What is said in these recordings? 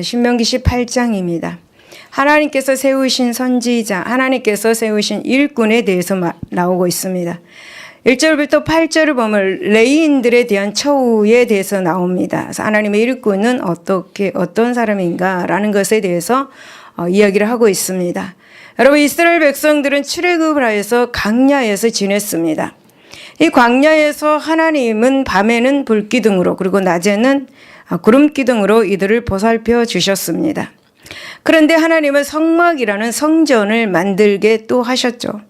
신명기 18장입니다. 하나님께서 세우신 선지자, 하나님께서 세우신 일꾼에 대해서 나오고 있습니다. 1절부터 8절을 보면 레위인들에 대한 처우에 대해서 나옵니다. 그래서 하나님의 일꾼은 어떤 사람인가라는 것에 대해서 이야기를 하고 있습니다. 여러분, 이스라엘 백성들은 출애굽을 하여서 광야에서 지냈습니다. 이 광야에서 하나님은 밤에는 불기둥으로 그리고 낮에는 구름기둥으로 이들을 보살펴 주셨습니다. 그런데 하나님은 성막이라는 성전을 만들게 또 하셨죠.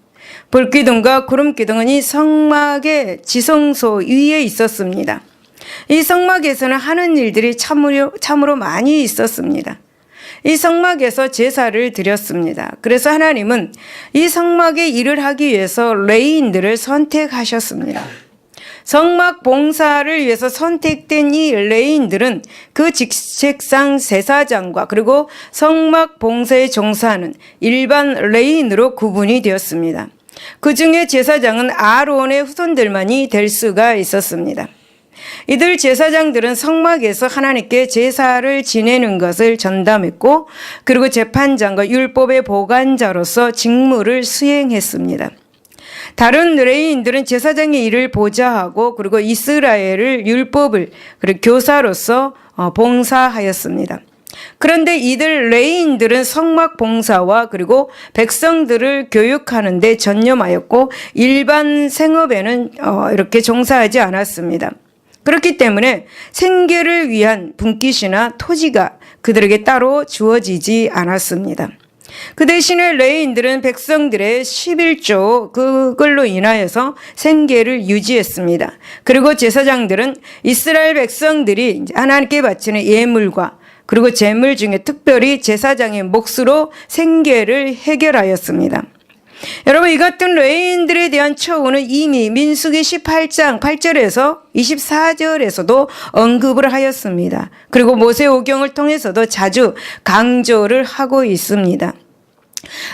불기둥과 구름기둥은 이 성막의 지성소 위에 있었습니다. 이 성막에서는 하는 일들이 참으로 많이 있었습니다. 이 성막에서 제사를 드렸습니다. 그래서 하나님은 이 성막의 일을 하기 위해서 레위인들을 선택하셨습니다. 성막 봉사를 위해서 선택된 이 레위인들은 그 직책상 제사장과 그리고 성막 봉사에 종사하는 일반 레위인으로 구분이 되었습니다. 그 중에 제사장은 아론의 후손들만이 될 수가 있었습니다. 이들 제사장들은 성막에서 하나님께 제사를 지내는 것을 전담했고, 그리고 재판장과 율법의 보관자로서 직무를 수행했습니다. 다른 레위인들은 제사장의 일을 보좌하고, 그리고 이스라엘을 율법을 그리고 교사로서 봉사하였습니다. 그런데 이들 레위인들은 성막 봉사와 그리고 백성들을 교육하는 데 전념하였고, 일반 생업에는 이렇게 종사하지 않았습니다. 그렇기 때문에 생계를 위한 분깃이나 토지가 그들에게 따로 주어지지 않았습니다. 그 대신에 레위인들은 백성들의 11조 그걸로 인하여서 생계를 유지했습니다. 그리고 제사장들은 이스라엘 백성들이 하나님께 바치는 예물과 그리고 제물 중에 특별히 제사장의 몫으로 생계를 해결하였습니다. 여러분, 이 같은 레위인들에 대한 처우는 이미 민수기 18장 8절에서 24절에서도 언급을 하였습니다. 그리고 모세오경을 통해서도 자주 강조를 하고 있습니다.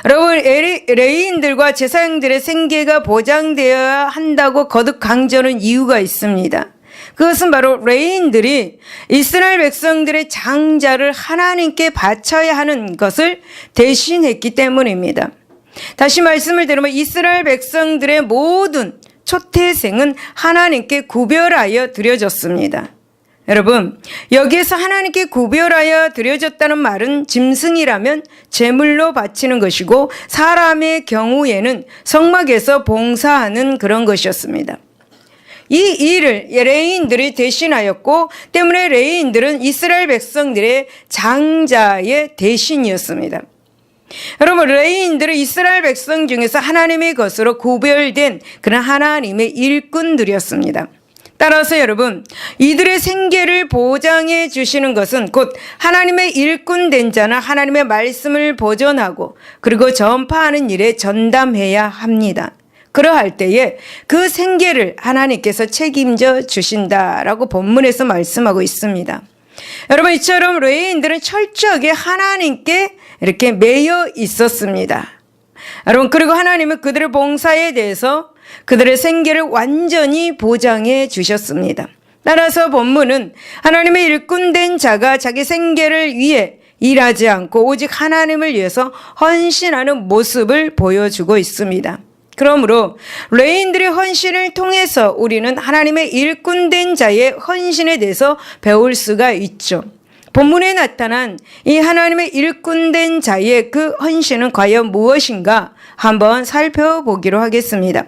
여러분, 레위인들과 제사장들의 생계가 보장되어야 한다고 거듭 강조하는 이유가 있습니다. 그것은 바로 레위인들이 이스라엘 백성들의 장자를 하나님께 바쳐야 하는 것을 대신했기 때문입니다. 다시 말씀을 드리면 이스라엘 백성들의 모든 초태생은 하나님께 구별하여 드려졌습니다. 여러분, 여기에서 하나님께 구별하여 드려졌다는 말은 짐승이라면 제물로 바치는 것이고, 사람의 경우에는 성막에서 봉사하는 그런 것이었습니다. 이 일을 레위인들이 대신하였고, 때문에 레위인들은 이스라엘 백성들의 장자의 대신이었습니다. 여러분, 레위인들은 이스라엘 백성 중에서 하나님의 것으로 구별된 그런 하나님의 일꾼들이었습니다. 따라서 여러분, 이들의 생계를 보장해 주시는 것은 곧 하나님의 일꾼된 자나 하나님의 말씀을 보존하고 그리고 전파하는 일에 전담해야 합니다. 그러할 때에 그 생계를 하나님께서 책임져 주신다라고 본문에서 말씀하고 있습니다. 여러분, 이처럼 레위인들은 철저하게 하나님께 이렇게 매여 있었습니다. 여러분, 그리고 하나님은 그들의 봉사에 대해서 그들의 생계를 완전히 보장해 주셨습니다. 따라서 본문은 하나님의 일꾼된 자가 자기 생계를 위해 일하지 않고 오직 하나님을 위해서 헌신하는 모습을 보여주고 있습니다. 그러므로 레위인들의 헌신을 통해서 우리는 하나님의 일꾼된 자의 헌신에 대해서 배울 수가 있죠. 본문에 나타난 이 하나님의 일꾼된 자의 그 헌신은 과연 무엇인가 한번 살펴보기로 하겠습니다.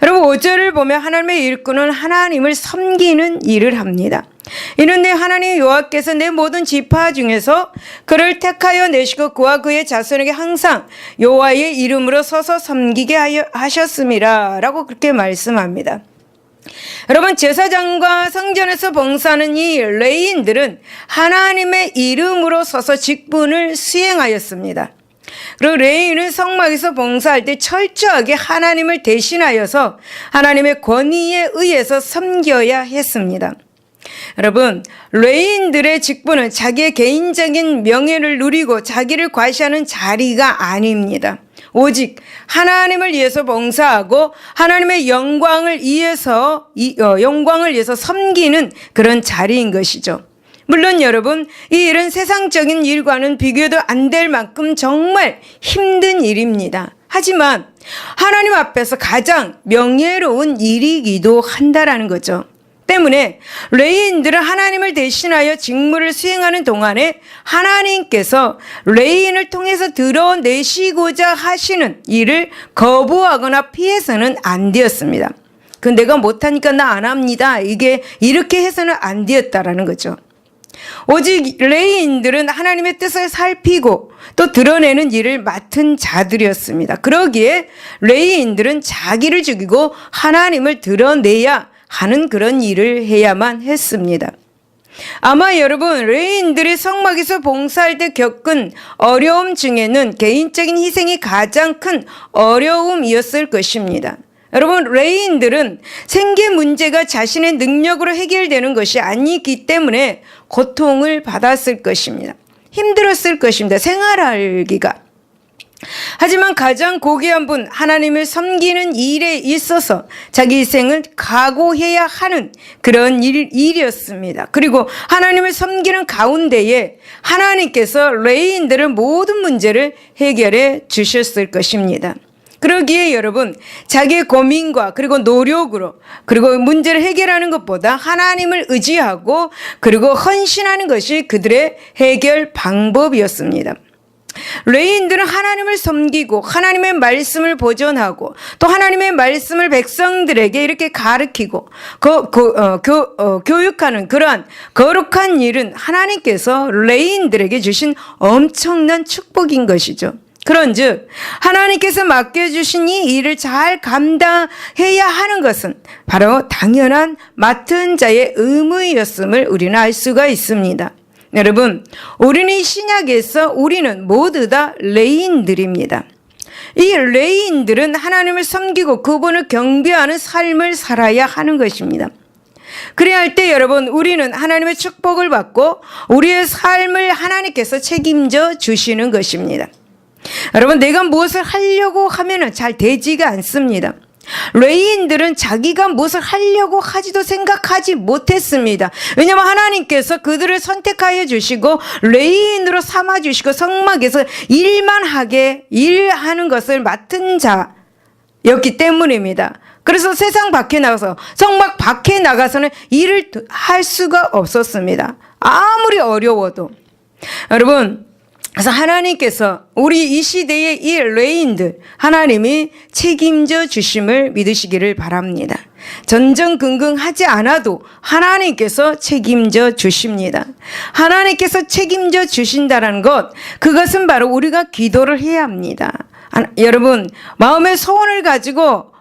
여러분, 5절을 보면 하나님의 일꾼은 하나님을 섬기는 일을 합니다. 이는데 하나님 여호와께서 내 모든 지파 중에서 그를 택하여 내시고 그와 그의 자손에게 항상 여호와의 이름으로 서서 섬기게 하셨음이라 라고 그렇게 말씀합니다. 여러분, 제사장과 성전에서 봉사하는 이 레위인들은 하나님의 이름으로 서서 직분을 수행하였습니다. 그리고 레위인은 성막에서 봉사할 때 철저하게 하나님을 대신하여서 하나님의 권위에 의해서 섬겨야 했습니다. 여러분, 레위인들의 직분은 자기의 개인적인 명예를 누리고 자기를 과시하는 자리가 아닙니다. 오직 하나님을 위해서 봉사하고 하나님의 영광을 위해서 섬기는 그런 자리인 것이죠. 물론 여러분, 이 일은 세상적인 일과는 비교도 안 될 만큼 정말 힘든 일입니다. 하지만 하나님 앞에서 가장 명예로운 일이기도 한다라는 거죠. 때문에 레위인들은 하나님을 대신하여 직무를 수행하는 동안에 하나님께서 레위인을 통해서 드러내시고자 하시는 일을 거부하거나 피해서는 안 되었습니다. 내가 못하니까 나 안 합니다. 이게 이렇게 해서는 안 되었다라는 거죠. 오직 레위인들은 하나님의 뜻을 살피고 또 드러내는 일을 맡은 자들이었습니다. 그러기에 레위인들은 자기를 죽이고 하나님을 드러내야 하는 그런 일을 해야만 했습니다. 아마 여러분, 레위인들이 성막에서 봉사할 때 겪은 어려움 중에는 개인적인 희생이 가장 큰 어려움이었을 것입니다. 여러분, 레위인들은 생계 문제가 자신의 능력으로 해결되는 것이 아니기 때문에 고통을 받았을 것입니다. 힘들었을 것입니다. 생활하기가. 하지만 가장 고귀한 분, 하나님을 섬기는 일에 있어서 자기 희생을 각오해야 하는 그런 일이었습니다. 그리고 하나님을 섬기는 가운데에 하나님께서 레위인들의 모든 문제를 해결해 주셨을 것입니다. 그러기에 여러분, 자기의 고민과 그리고 노력으로 그리고 문제를 해결하는 것보다 하나님을 의지하고 그리고 헌신하는 것이 그들의 해결 방법이었습니다. 레위인들은 하나님을 섬기고 하나님의 말씀을 보존하고 또 하나님의 말씀을 백성들에게 이렇게 가르치고 교육하는 그러한 거룩한 일은 하나님께서 레위인들에게 주신 엄청난 축복인 것이죠. 그런즉 하나님께서 맡겨주신 이 일을 잘 감당해야 하는 것은 바로 당연한 맡은 자의 의무였음을 우리는 알 수가 있습니다. 여러분, 우리는 이 신약에서 우리는 모두 다 레위인들입니다. 이 레위인들은 하나님을 섬기고 그분을 경배하는 삶을 살아야 하는 것입니다. 그래야 할 때 여러분, 우리는 하나님의 축복을 받고 우리의 삶을 하나님께서 책임져 주시는 것입니다. 여러분, 내가 무엇을 하려고 하면 잘 되지가 않습니다. 레위인들은 자기가 무엇을 하려고 하지도 생각하지 못했습니다. 왜냐하면 하나님께서 그들을 선택하여 주시고 레위인으로 삼아주시고 성막에서 일하는 것을 맡은 자였기 때문입니다. 그래서 세상 밖에 나가서 성막 밖에 나가서는 일을 할 수가 없었습니다. 아무리 어려워도. 여러분, 그래서 하나님께서 우리 이 시대의 이 레위인들 하나님이 책임져 주심을 믿으시기를 바랍니다. 전전긍긍하지 않아도 하나님께서 책임져 주십니다. 하나님께서 책임져 주신다는 것, 그것은 바로 우리가 기도를 해야 합니다. 여러분, 마음의 소원을 가지고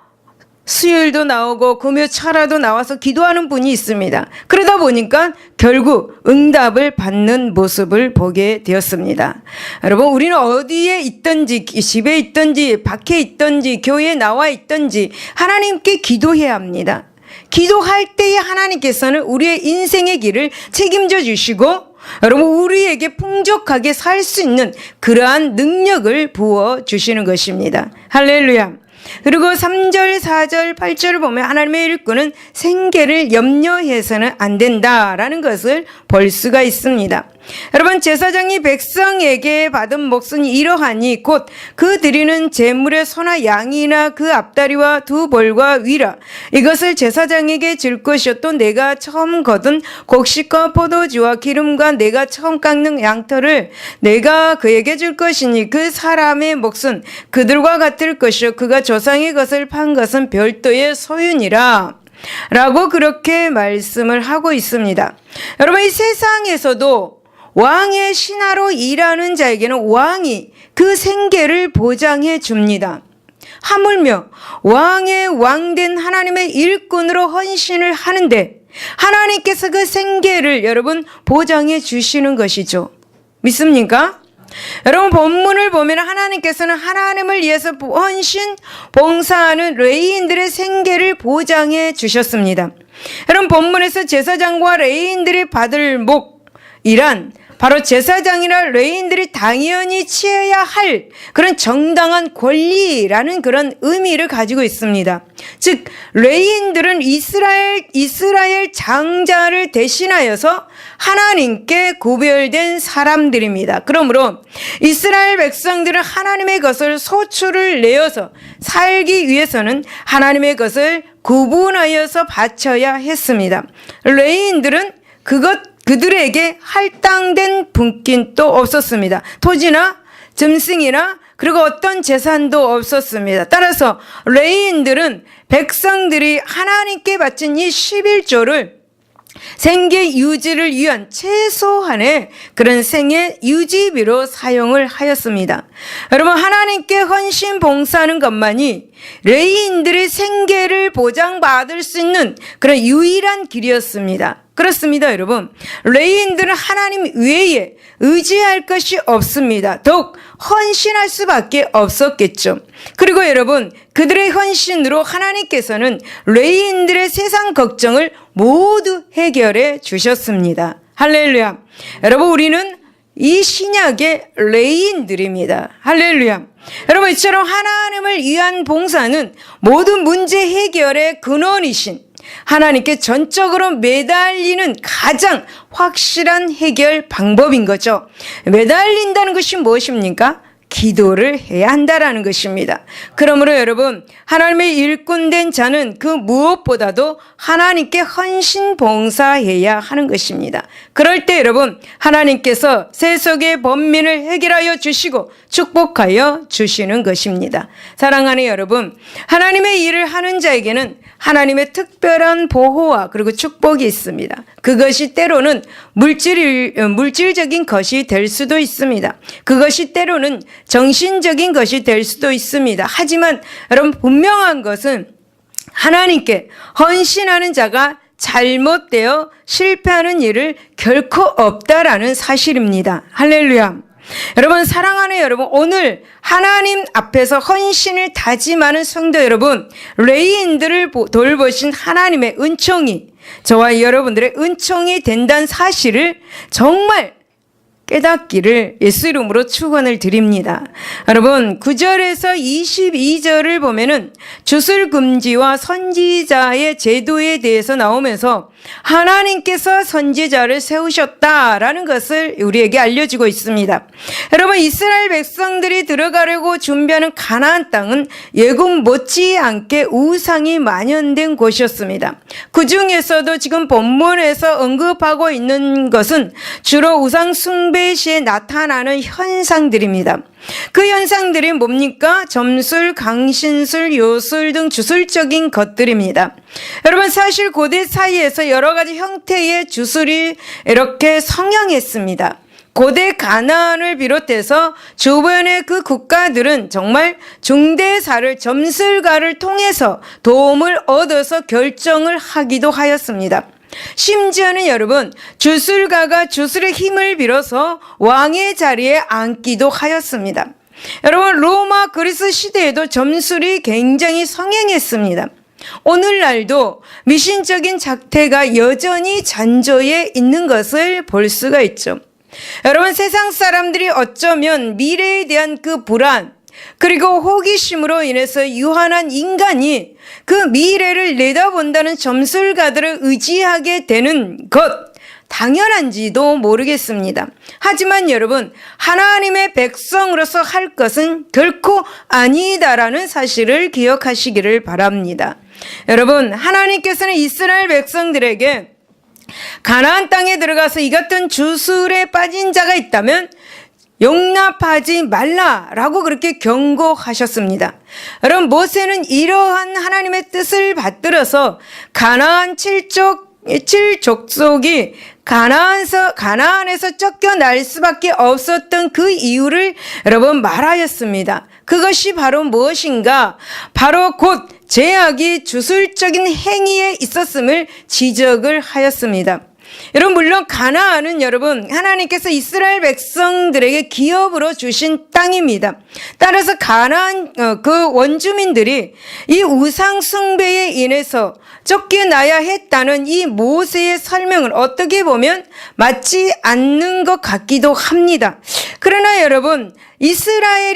수요일도 나오고 금요철야도 나와서 기도하는 분이 있습니다. 그러다 보니까 결국 응답을 받는 모습을 보게 되었습니다. 여러분, 우리는 어디에 있든지, 집에 있든지, 밖에 있든지, 교회에 나와 있든지 하나님께 기도해야 합니다. 기도할 때에 하나님께서는 우리의 인생의 길을 책임져 주시고 여러분, 우리에게 풍족하게 살 수 있는 그러한 능력을 부어 주시는 것입니다. 할렐루야. 그리고 3절, 4절, 8절을 보면 하나님의 일꾼은 생계를 염려해서는 안 된다라는 것을 볼 수가 있습니다. 여러분, 제사장이 백성에게 받은 몫은 이러하니 곧 그 드리는 제물의 소나 양이나 그 앞다리와 두 볼과 위라 이것을 제사장에게 줄 것이요 또 내가 처음 거둔 곡식과 포도주와 기름과 내가 처음 깎는 양털을 내가 그에게 줄 것이니 그 사람의 몫은 그들과 같을 것이요 그가 조상의 것을 판 것은 별도의 소유니라 라고 그렇게 말씀을 하고 있습니다. 여러분, 이 세상에서도 왕의 신하로 일하는 자에게는 왕이 그 생계를 보장해 줍니다. 하물며 왕의 왕된 하나님의 일꾼으로 헌신을 하는데 하나님께서 그 생계를 여러분 보장해 주시는 것이죠. 믿습니까? 여러분, 본문을 보면 하나님께서는 하나님을 위해서 헌신, 봉사하는 레위인들의 생계를 보장해 주셨습니다. 여러분, 본문에서 제사장과 레위인들이 받을 몫이란 바로 제사장이나 레위인들이 당연히 취해야 할 그런 정당한 권리라는 그런 의미를 가지고 있습니다. 즉 레위인들은 이스라엘 장자를 대신하여서 하나님께 구별된 사람들입니다. 그러므로 이스라엘 백성들은 하나님의 것을 소출을 내어서 살기 위해서는 하나님의 것을 구분하여서 바쳐야 했습니다. 레위인들은 그들에게 할당된 분깃도 없었습니다. 토지나 짐승이나 그리고 어떤 재산도 없었습니다. 따라서 레위인들은 백성들이 하나님께 바친 이 11조를 생계 유지를 위한 최소한의 그런 생애 유지비로 사용을 하였습니다. 여러분, 하나님께 헌신 봉사하는 것만이 레위인들의 생계를 보장받을 수 있는 그런 유일한 길이었습니다. 그렇습니다, 여러분. 레위인들은 하나님 외에 의지할 것이 없습니다. 더욱 헌신할 수밖에 없었겠죠. 그리고 여러분, 그들의 헌신으로 하나님께서는 레위인들의 세상 걱정을 모두 해결해 주셨습니다. 할렐루야. 여러분, 우리는 이 신약의 레위인들입니다. 할렐루야. 여러분, 이처럼 하나님을 위한 봉사는 모든 문제 해결의 근원이신 하나님께 전적으로 매달리는 가장 확실한 해결 방법인 거죠. 매달린다는 것이 무엇입니까? 기도를 해야 한다라는 것입니다. 그러므로 여러분, 하나님의 일꾼된 자는 그 무엇보다도 하나님께 헌신 봉사해야 하는 것입니다. 그럴 때 여러분, 하나님께서 세속의 번민을 해결하여 주시고 축복하여 주시는 것입니다. 사랑하는 여러분, 하나님의 일을 하는 자에게는 하나님의 특별한 보호와 그리고 축복이 있습니다. 그것이 때로는 물질적인 것이 될 수도 있습니다. 그것이 때로는 정신적인 것이 될 수도 있습니다. 하지만 여러분, 분명한 것은 하나님께 헌신하는 자가 잘못되어 실패하는 일을 결코 없다라는 사실입니다. 할렐루야. 여러분, 사랑하는 여러분, 오늘 하나님 앞에서 헌신을 다짐하는 성도 여러분, 레위인들을 돌보신 하나님의 은총이 저와 여러분들의 은총이 된다는 사실을 정말 깨닫기를 예수 이름으로 축원을 드립니다. 여러분, 9절에서 22절을 보면은 주술 금지와 선지자의 제도에 대해서 나오면서 하나님께서 선지자를 세우셨다라는 것을 우리에게 알려주고 있습니다. 여러분, 이스라엘 백성들이 들어가려고 준비하는 가나안 땅은 예굽 못지않게 우상이 만연된 곳이었습니다. 그 중에서도 지금 본문에서 언급하고 있는 것은 주로 우상 숭배 시에 나타나는 현상들입니다. 그 현상들이 뭡니까? 점술, 강신술, 요술 등 주술적인 것들입니다. 여러분, 사실 고대 사이에서 여러 가지 형태의 주술이 이렇게 성행했습니다. 고대 가나안을 비롯해서 주변의 그 국가들은 정말 중대사를, 점술가를 통해서 도움을 얻어서 결정을 하기도 하였습니다. 심지어는 여러분, 주술가가 주술의 힘을 빌어서 왕의 자리에 앉기도 하였습니다. 여러분, 로마 그리스 시대에도 점술이 굉장히 성행했습니다. 오늘날도 미신적인 작태가 여전히 잔조에 있는 것을 볼 수가 있죠. 여러분, 세상 사람들이 어쩌면 미래에 대한 그 불안, 그리고 호기심으로 인해서 유한한 인간이 그 미래를 내다본다는 점술가들을 의지하게 되는 것, 당연한지도 모르겠습니다. 하지만 여러분, 하나님의 백성으로서 할 것은 결코 아니다라는 사실을 기억하시기를 바랍니다. 여러분, 하나님께서는 이스라엘 백성들에게 가나안 땅에 들어가서 이 같은 주술에 빠진 자가 있다면 용납하지 말라라고 그렇게 경고하셨습니다. 여러분, 모세는 이러한 하나님의 뜻을 받들어서 가나안 7족속이 가나안에서 쫓겨날 수밖에 없었던 그 이유를 여러분 말하였습니다. 그것이 바로 무엇인가? 바로 곧 제약이 주술적인 행위에 있었음을 지적을 하였습니다. 여러분, 물론 가나안은 여러분 하나님께서 이스라엘 백성들에게 기업으로 주신 땅입니다. 따라서 가나안 그 원주민들이 이 우상 숭배에 인해서 쫓겨나야 했다는 이 모세의 설명을 어떻게 보면 맞지 않는 것 같기도 합니다. 그러나 여러분, 이스라엘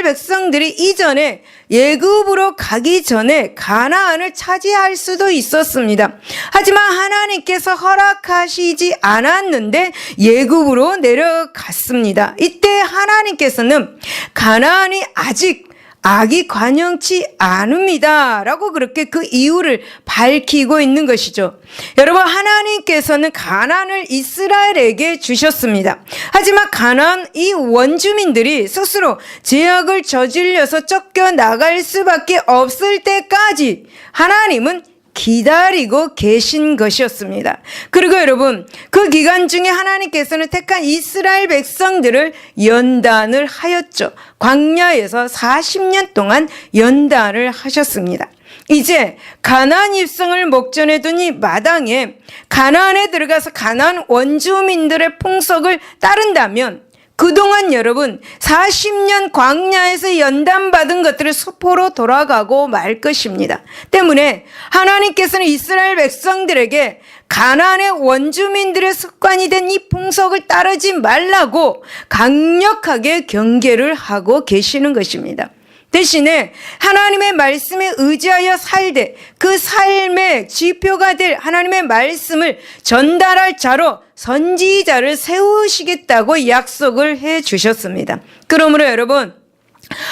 백성들이 이전에 예굽으로 가기 전에 가나안을 차지할 수도 있었습니다. 하지만 하나님께서 허락하시지 않았는데 예굽으로 내려갔습니다. 이때 하나님께서는 가나안이 아직 악이 관영치 않습니다 라고 그렇게 그 이유를 밝히고 있는 것이죠. 여러분, 하나님께서는 가나안을 이스라엘에게 주셨습니다. 하지만 가나안 이 원주민들이 스스로 죄악을 저질러서 쫓겨나갈 수밖에 없을 때까지 하나님은 기다리고 계신 것이었습니다. 그리고 여러분, 그 기간 중에 하나님께서는 택한 이스라엘 백성들을 연단을 하였죠. 광야에서 40년 동안 연단을 하셨습니다. 이제 가나안 입성을 목전에 둔 이 마당에 가나안에 들어가서 가나안 원주민들의 풍속을 따른다면 그동안 여러분 40년 광야에서 연단받은 것들을 수포로 돌아가고 말 것입니다. 때문에 하나님께서는 이스라엘 백성들에게 가나안의 원주민들의 습관이 된 이 풍속을 따르지 말라고 강력하게 경계를 하고 계시는 것입니다. 대신에 하나님의 말씀에 의지하여 살되 그 삶의 지표가 될 하나님의 말씀을 전달할 자로 선지자를 세우시겠다고 약속을 해 주셨습니다. 그러므로 여러분,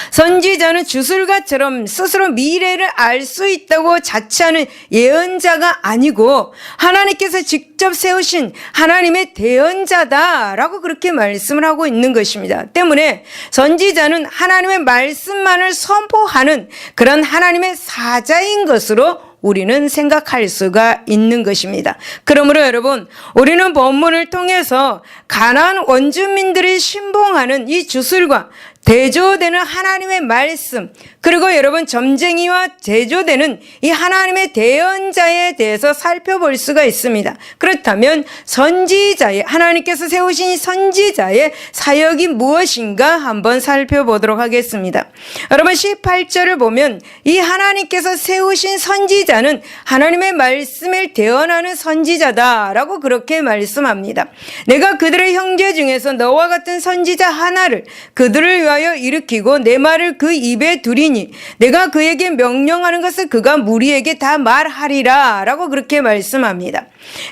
선지자는 주술가처럼 스스로 미래를 알 수 있다고 자처하는 예언자가 아니고 하나님께서 직접 세우신 하나님의 대언자다라고 그렇게 말씀을 하고 있는 것입니다. 때문에 선지자는 하나님의 말씀만을 선포하는 그런 하나님의 사자인 것으로 우리는 생각할 수가 있는 것입니다. 그러므로 여러분, 우리는 본문을 통해서 가나안 원주민들이 신봉하는 이 주술과 대조되는 하나님의 말씀, 그리고 여러분 점쟁이와 대조되는 이 하나님의 대언자에 대해서 살펴볼 수가 있습니다. 그렇다면 선지자의, 하나님께서 세우신 이 선지자의 사역이 무엇인가 한번 살펴보도록 하겠습니다. 여러분 18절을 보면 이 하나님께서 세우신 선지자는 하나님의 말씀을 대언하는 선지자다라고 그렇게 말씀합니다. 내가 그들의 형제 중에서 너와 같은 선지자 하나를 그들을 위하여 일으키고 내 말을 그 입에 두리니 내가 그에게 명령하는 것을 그가 무리에게 다 말하리라 라고 그렇게 말씀합니다.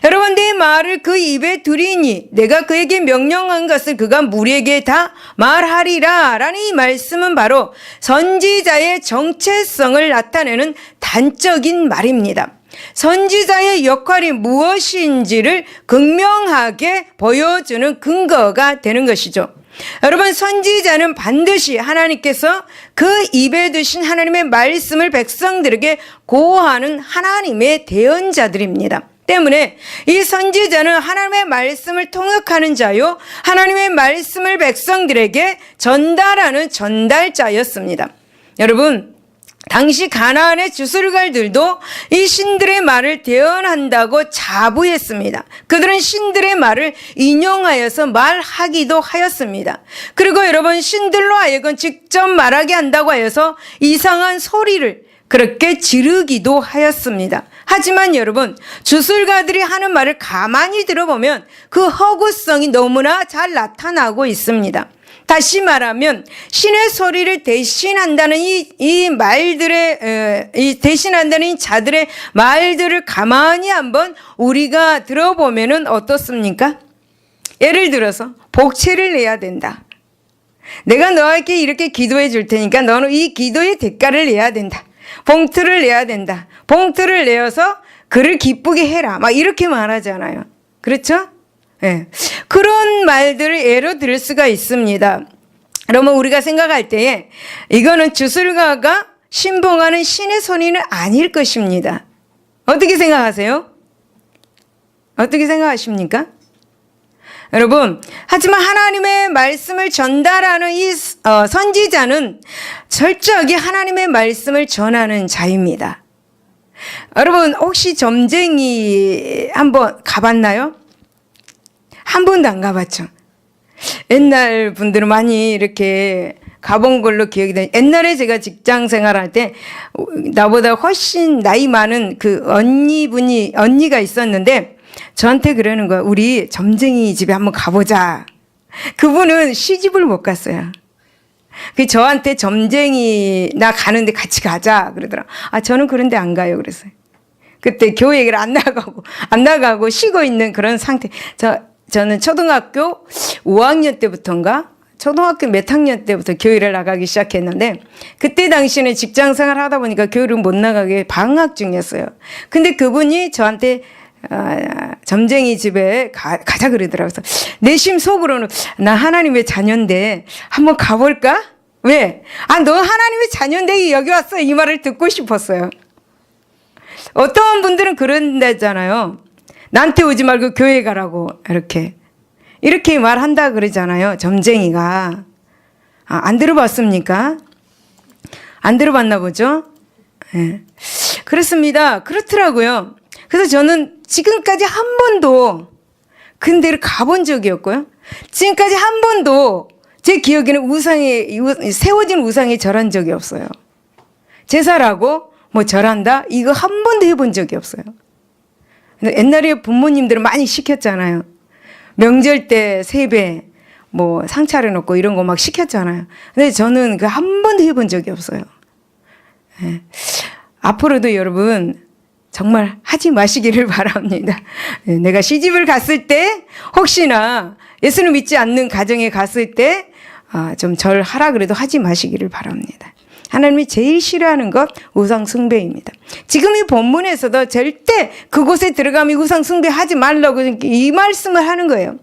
여러분, 내 말을 그 입에 두리니 내가 그에게 명령한 것을 그가 무리에게 다 말하리라 라는 이 말씀은 바로 선지자의 정체성을 나타내는 단적인 말입니다. 선지자의 역할이 무엇인지를 극명하게 보여주는 근거가 되는 것이죠. 여러분, 선지자는 반드시 하나님께서 그 입에 두신 하나님의 말씀을 백성들에게 고하는 하나님의 대언자들입니다. 때문에 이 선지자는 하나님의 말씀을 통역하는 자요, 하나님의 말씀을 백성들에게 전달하는 전달자였습니다. 여러분, 당시 가나안의 주술가들도 이 신들의 말을 대언한다고 자부했습니다. 그들은 신들의 말을 인용하여서 말하기도 하였습니다. 그리고 여러분, 신들로 하여금 직접 말하게 한다고 하여서 이상한 소리를 그렇게 지르기도 하였습니다. 하지만 여러분, 주술가들이 하는 말을 가만히 들어보면 그 허구성이 너무나 잘 나타나고 있습니다. 다시 말하면 신의 소리를 대신한다는 이 말들의 대신한다는 이 자들의 말들을 가만히 한번 우리가 들어보면은 어떻습니까? 예를 들어서 복채를 내야 된다. 내가 너에게 이렇게 기도해 줄 테니까 너는 이 기도의 대가를 내야 된다. 봉투를 내야 된다. 봉투를 내어서 그를 기쁘게 해라. 막 이렇게 말하잖아요. 그렇죠? 네. 그런 말들을 예로 들 수가 있습니다. 그러면 우리가 생각할 때에 이거는 주술가가 신봉하는 신의 소리는 아닐 것입니다. 어떻게 생각하세요? 어떻게 생각하십니까? 여러분, 하지만 하나님의 말씀을 전달하는 이 선지자는 철저하게 하나님의 말씀을 전하는 자입니다. 여러분 혹시 점쟁이 한번 가봤나요? 한 번도 안 가봤죠. 옛날 분들은 많이 이렇게 가본 걸로 기억이 돼요. 옛날에 제가 직장 생활할 때 나보다 훨씬 나이 많은 그 언니가 있었는데 저한테 그러는 거야. 우리 점쟁이 집에 한번 가보자. 그분은 시집을 못 갔어요. 그 저한테 점쟁이 나 가는데 같이 가자 그러더라. 아 저는 그런데 안 가요. 그랬어요. 그때 교회를 안 나가고 쉬고 있는 그런 상태. 저는 초등학교 5학년 때부터인가 초등학교 몇 학년 때부터 교회를 나가기 시작했는데 그때 당시에는 직장 생활 하다 보니까 교회를 못 나가게 방학 중이었어요. 근데 그분이 저한테 점쟁이 집에 가자 그러더라고요. 내심 속으로는 나 하나님의 자녀인데 한번 가볼까? 왜? 너 하나님의 자녀인데 여기 왔어. 이 말을 듣고 싶었어요. 어떤 분들은 그런다잖아요. 나한테 오지 말고 교회 가라고 이렇게 말한다 그러잖아요. 점쟁이가. 안 들어봤습니까? 안 들어봤나 보죠? 네. 그렇습니다. 그렇더라고요. 그래서 저는 지금까지 한 번도 근데를 가본 적이 없고요. 지금까지 한 번도 제 기억에는 세워진 우상에 절한 적이 없어요. 제사라고 절한다? 이거 한 번도 해본 적이 없어요. 옛날에 부모님들은 많이 시켰잖아요. 명절 때 세배, 상 차려놓고 이런 거 막 시켰잖아요. 근데 저는 그 한 번도 해본 적이 없어요. 네. 앞으로도 여러분 정말 하지 마시기를 바랍니다. 네. 내가 시집을 갔을 때 혹시나 예수를 믿지 않는 가정에 갔을 때 좀 절하라 그래도 하지 마시기를 바랍니다. 하나님이 제일 싫어하는 것 우상 숭배입니다. 지금 이 본문에서도 절대 그곳에 들어가면 우상 숭배하지 말라고 이 말씀을 하는 거예요.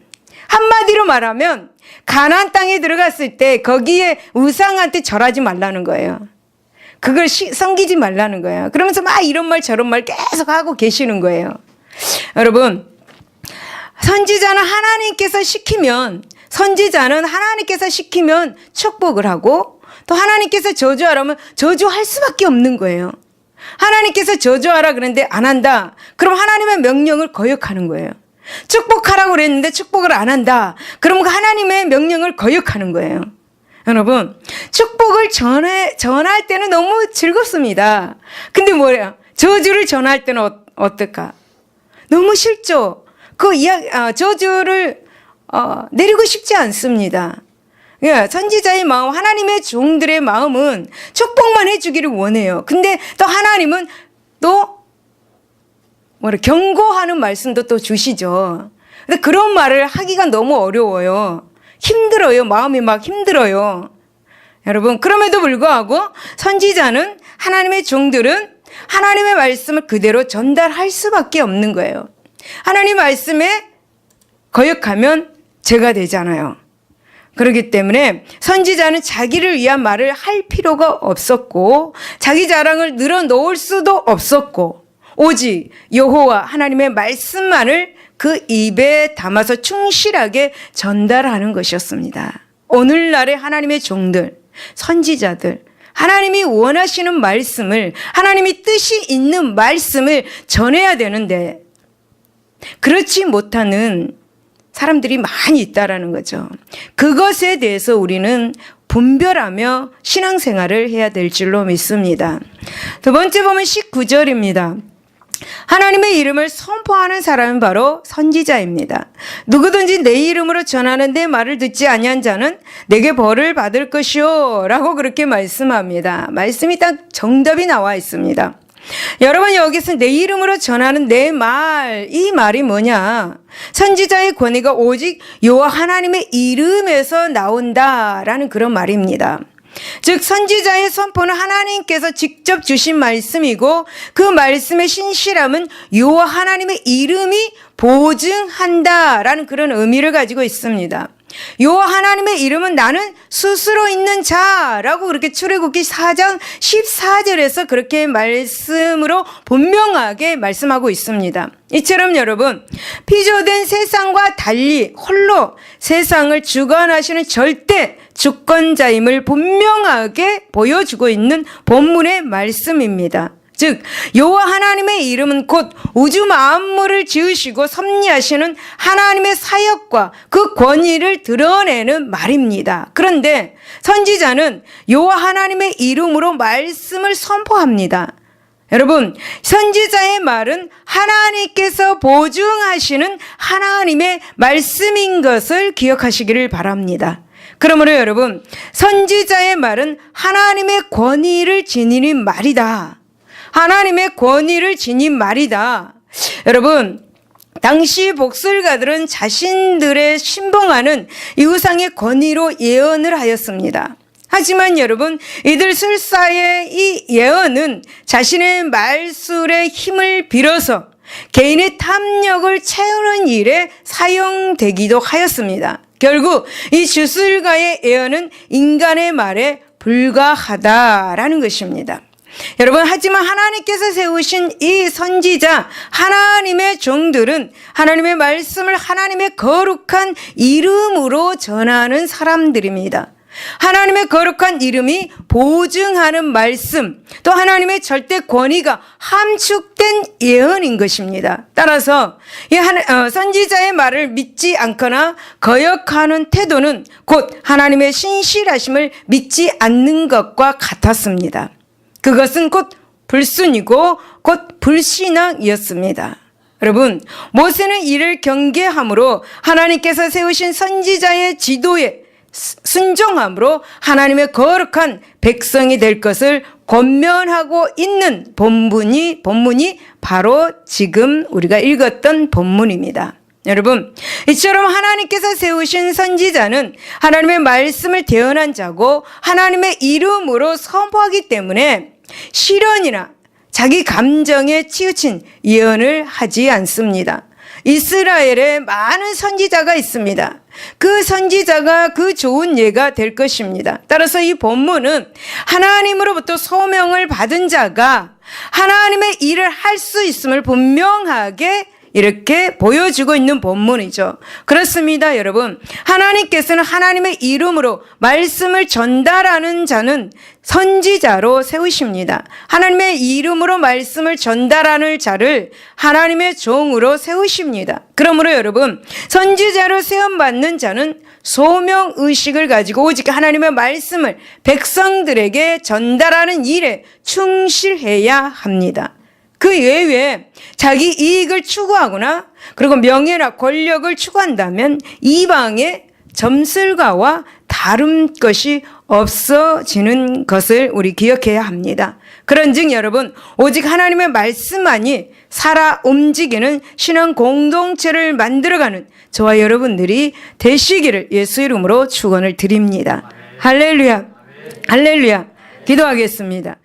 한마디로 말하면 가나안 땅에 들어갔을 때 거기에 우상한테 절하지 말라는 거예요. 그걸 섬기지 말라는 거예요. 그러면서 막 이런 말 저런 말 계속 하고 계시는 거예요. 여러분 선지자는 하나님께서 시키면 축복을 하고 또 하나님께서 저주하라면 저주할 수밖에 없는 거예요. 하나님께서 저주하라 그랬는데 안 한다. 그럼 하나님의 명령을 거역하는 거예요. 축복하라고 그랬는데 축복을 안 한다. 그럼 하나님의 명령을 거역하는 거예요. 여러분 축복을 전할 때는 너무 즐겁습니다. 근데 뭐래요? 저주를 전할 때는 어떨까? 너무 싫죠. 저주를 내리고 싶지 않습니다. 선지자의 마음, 하나님의 종들의 마음은 축복만 해주기를 원해요. 근데 또 하나님은 또 경고하는 말씀도 또 주시죠. 근데 그런 말을 하기가 너무 어려워요. 힘들어요. 마음이 막 힘들어요. 여러분 그럼에도 불구하고 선지자는 하나님의 종들은 하나님의 말씀을 그대로 전달할 수밖에 없는 거예요. 하나님 말씀에 거역하면 죄가 되잖아요. 그렇기 때문에 선지자는 자기를 위한 말을 할 필요가 없었고 자기 자랑을 늘어놓을 수도 없었고 오직 여호와 하나님의 말씀만을 그 입에 담아서 충실하게 전달하는 것이었습니다. 오늘날의 하나님의 종들, 선지자들, 하나님이 원하시는 말씀을, 하나님이 뜻이 있는 말씀을 전해야 되는데 그렇지 못하는 사람들이 많이 있다라는 거죠. 그것에 대해서 우리는 분별하며 신앙생활을 해야 될 줄로 믿습니다. 두 번째 보면 19절입니다. 하나님의 이름을 선포하는 사람은 바로 선지자입니다. 누구든지 내 이름으로 전하는 내 말을 듣지 아니한 자는 내게 벌을 받을 것이요 라고 그렇게 말씀합니다. 말씀이 딱 정답이 나와 있습니다. 여러분 여기서 내 이름으로 전하는 내 말, 이 말이 뭐냐? 선지자의 권위가 오직 여호와 하나님의 이름에서 나온다라는 그런 말입니다. 즉 선지자의 선포는 하나님께서 직접 주신 말씀이고 그 말씀의 신실함은 여호와 하나님의 이름이 보증한다라는 그런 의미를 가지고 있습니다. 여호와 하나님의 이름은 나는 스스로 있는 자라고 그렇게 출애굽기 4장 14절에서 그렇게 말씀으로 분명하게 말씀하고 있습니다. 이처럼 여러분 피조된 세상과 달리 홀로 세상을 주관하시는 절대 주권자임을 분명하게 보여주고 있는 본문의 말씀입니다. 즉 여호와 하나님의 이름은 곧 우주 만물을 지으시고 섭리하시는 하나님의 사역과 그 권위를 드러내는 말입니다. 그런데 선지자는 여호와 하나님의 이름으로 말씀을 선포합니다. 여러분, 선지자의 말은 하나님께서 보증하시는 하나님의 말씀인 것을 기억하시기를 바랍니다. 그러므로 여러분, 선지자의 말은 하나님의 권위를 지니는 말이다. 하나님의 권위를 지닌 말이다. 여러분, 당시 복술가들은 자신들의 신봉하는 이 우상의 권위로 예언을 하였습니다. 하지만 여러분, 이들 술사의 이 예언은 자신의 말술의 힘을 빌어서 개인의 탐욕을 채우는 일에 사용되기도 하였습니다. 결국 이 주술가의 예언은 인간의 말에 불과하다라는 것입니다. 여러분, 하지만 하나님께서 세우신 이 선지자 하나님의 종들은 하나님의 말씀을 하나님의 거룩한 이름으로 전하는 사람들입니다. 하나님의 거룩한 이름이 보증하는 말씀, 또 하나님의 절대 권위가 함축된 예언인 것입니다. 따라서 이 선지자의 말을 믿지 않거나 거역하는 태도는 곧 하나님의 신실하심을 믿지 않는 것과 같았습니다. 그것은 곧 불순이고 곧 불신앙이었습니다. 여러분, 모세는 이를 경계함으로 하나님께서 세우신 선지자의 지도에 순종함으로 하나님의 거룩한 백성이 될 것을 권면하고 있는 본문이 바로 지금 우리가 읽었던 본문입니다. 여러분, 이처럼 하나님께서 세우신 선지자는 하나님의 말씀을 대언한 자고 하나님의 이름으로 선포하기 때문에 시련이나 자기 감정에 치우친 예언을 하지 않습니다. 이스라엘에 많은 선지자가 있습니다. 그 선지자가 그 좋은 예가 될 것입니다. 따라서 이 본문은 하나님으로부터 소명을 받은 자가 하나님의 일을 할 수 있음을 분명하게 이렇게 보여주고 있는 본문이죠. 그렇습니다, 여러분. 하나님께서는 하나님의 이름으로 말씀을 전달하는 자는 선지자로 세우십니다. 하나님의 이름으로 말씀을 전달하는 자를 하나님의 종으로 세우십니다. 그러므로 여러분, 선지자로 세움받는 자는 소명의식을 가지고 오직 하나님의 말씀을 백성들에게 전달하는 일에 충실해야 합니다. 그 외에 자기 이익을 추구하거나 그리고 명예나 권력을 추구한다면 이방의 점술가와 다른 것이 없어지는 것을 우리 기억해야 합니다. 그런즉 여러분, 오직 하나님의 말씀만이 살아 움직이는 신앙 공동체를 만들어가는 저와 여러분들이 되시기를 예수 이름으로 축원을 드립니다. 할렐루야, 할렐루야. 기도하겠습니다.